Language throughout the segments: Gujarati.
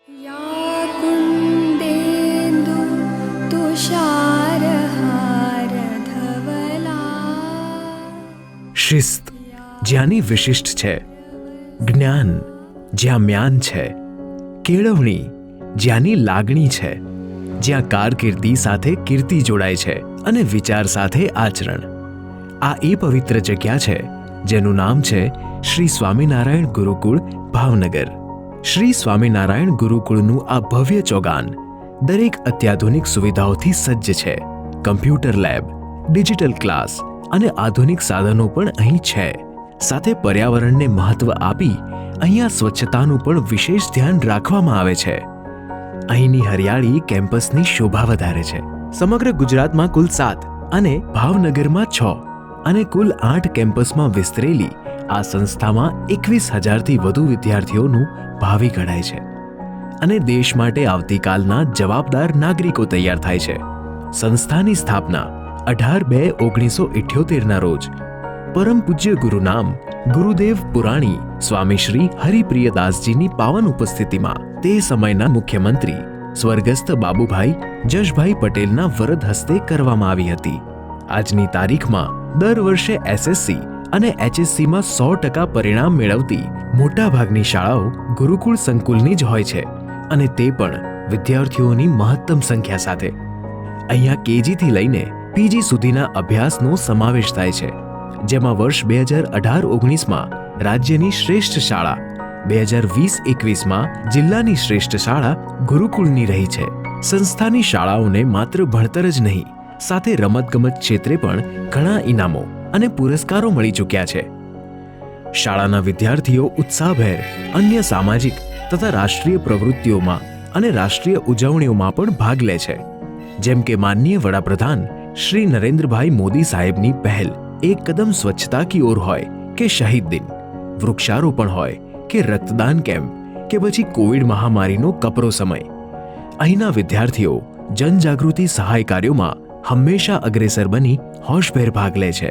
या कुन्देन्दु तुषारहार धवला। શિસ્ત જ્યાંની વિશિષ્ટ છે, જ્ઞાન જ્યાં મ્યાન છે, કેળવણી જ્યાંની લાગણી છે, જ્યાં કારકિર્દી સાથે કીર્તિ જોડાય છે અને વિચાર સાથે આચરણ. આ એ પવિત્ર જગ્યા છે જેનું નામ છે શ્રી સ્વામિનારાયણ ગુરુકુળ ભાવનગર. શ્રી સ્વામિનારાયણ ગુરુકુળનું આ ભવ્ય ચોગાન દરેક અત્યાધુનિક સુવિધાઓથી સજ્જ છે. કમ્પ્યુટર લેબ, ડિજિટલ ક્લાસ અને આધુનિક સાધનો પણ અહીં છે. સાથે પર્યાવરણને મહત્વ આપી અહીંયા સ્વચ્છતાનું પણ વિશેષ ધ્યાન રાખવામાં આવે છે. અહીંની હરિયાળી કેમ્પસની શોભા વધારે છે. સમગ્ર ગુજરાતમાં કુલ 7 અને ભાવનગરમાં 6 અને કુલ 8 કેમ્પસમાં વિસ્તરેલી આ સંસ્થામાં 21,000થી વધુ વિદ્યાર્થીઓનું ભાવિ ઘડાય છે અને દેશ માટે આવતીકાલના જવાબદાર નાગરિકો તૈયાર થાય છે. સંસ્થાની સ્થાપના 18/2/1978ના રોજ પરમ પૂજ્ય ગુરુનામ ગુરુદેવ પુરાણી સ્વામી શ્રી હરિપ્રિયદાસજીની પાવન ઉપસ્થિતિમાં તે સમયના મુખ્યમંત્રી સ્વર્ગસ્થ બાબુભાઈ જશભાઈ પટેલના વરદ હસ્તે કરવામાં આવી હતી. આજની તારીખમાં દર વર્ષે એસએસસી અને એચએસસીમાં 100% પરિણામ મેળવતી મોટાભાગની શાળાઓ ગુરુકુળ સંકુલની જ હોય છે અને તે પણ વિદ્યાર્થીઓની મહત્તમ સંખ્યા સાથે. અહીંયા કેજીથી લઈને પીજી સુધીના અભ્યાસનો સમાવેશ થાય છે, જેમાં વર્ષ 2018-19માં રાજ્યની શ્રેષ્ઠ શાળા, 2020-21માં જિલ્લાની શ્રેષ્ઠ શાળા ગુરુકુળની રહી છે. સંસ્થાની શાળાઓને માત્ર ભણતર જ નહીં, સાથે રમતગમત ક્ષેત્રે પણ ઘણા ઇનામો અને પુરસ્કારો મળી ચૂક્યા છે. શાળાના વિદ્યાર્થીઓ ઉત્સાહભેર અન્ય સામાજિક તથા રાષ્ટ્રીય પ્રવૃત્તિઓમાં અને રાષ્ટ્રીય ઉજવણીઓમાં પણ ભાગ લે છે, જેમ કે માનનીય વડાપ્રધાન શ્રી નરેન્દ્રભાઈ મોદી સાહેબની પહેલ એક કદમ સ્વચ્છતા કી ઓર હોય કે શહીદ દિન, વૃક્ષારોપણ હોય કે રક્તદાન કેમ્પ કે પછી કોવિડ મહામારીનો કપરો સમય. અહીંના વિદ્યાર્થીઓ જનજાગૃતિ સહાય કાર્યોમાં હંમેશા અગ્રેસર બની હોશભેર ભાગ લે છે.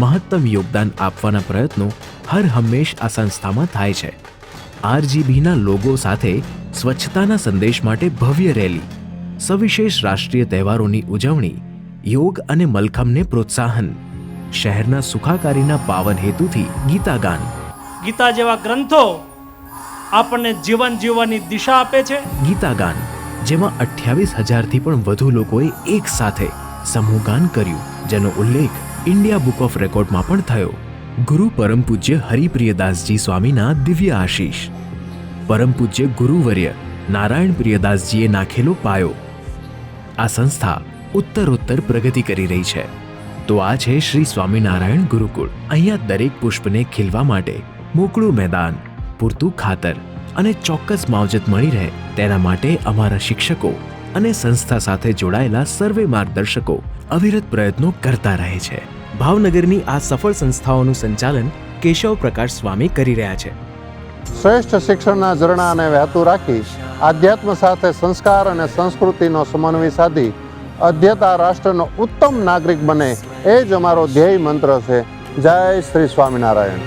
મહત્તમ યોગદાન આપવાના પ્રયત્નો હર હંમેશ આ સંસ્થામાં થાય છે. આરજીબીના લોગો સાથે સ્વચ્છતાના સંદેશ માટે ભવ્ય રેલી, સવિશેષ રાષ્ટ્રીય તહેવારોની ઉજવણી, યોગ અને મલખમને પ્રોત્સાહન, શહેરના સુખાકારીના પાવન હેતુથી ગીતાગાન. ગીતા જેવા ગ્રંથો આપણને જીવન જીવવાની દિશા આપે છે. ગીતાગાન જેમાં 28,000થી પણ વધુ લોકોએ એક સાથે સમૂહગાન કર્યું, જેનો ઉલ્લેખ ઇન્ડિયા બુક ઓફ રેકોર્ડમાં પણ થયો. ગુરુ પરમ પૂજ્ય હરિપ્રિયદાસજી સ્વામીના દિવ્ય આશીષ, પરમ પૂજ્ય ગુરુવર્ય નારાયણ પ્રિયદાસજીએ નાખેલો પાયો. આ સંસ્થા ઉત્તરોત્તર પ્રગતિ કરી રહી છે. તો આ છે શ્રી સ્વામિનારાયણ ગુરુકુળ. અહીંયા દરેક પુષ્પને ખીલવા માટે મોકળું મેદાન, પૂરતું ખાતર અને ચોક્કસ માવજત મળી રહે તેના માટે અમારા શિક્ષકો અને સંસ્થા સાથે જોડાયેલા સર્વે માર્ગદર્શકો અવિરત પ્રયત્નો કરતા રહે છે. ભાવનગરની આ સફળ સંસ્થાઓનું સંચાલન કેશવ પ્રકાશ સ્વામી કરી રહ્યા છે. શ્રેષ્ઠ શિક્ષણના ઝરણાને વહેતું રાખી આધ્યાત્મ સાથે સંસ્કાર અને સંસ્કૃતિનો સમન્વય સાધી અધ્યતા રાષ્ટ્રનો ઉત્તમ નાગરિક બને, એ જ અમારો ધ્યેય મંત્ર છે. જય શ્રી સ્વામિનારાયણ.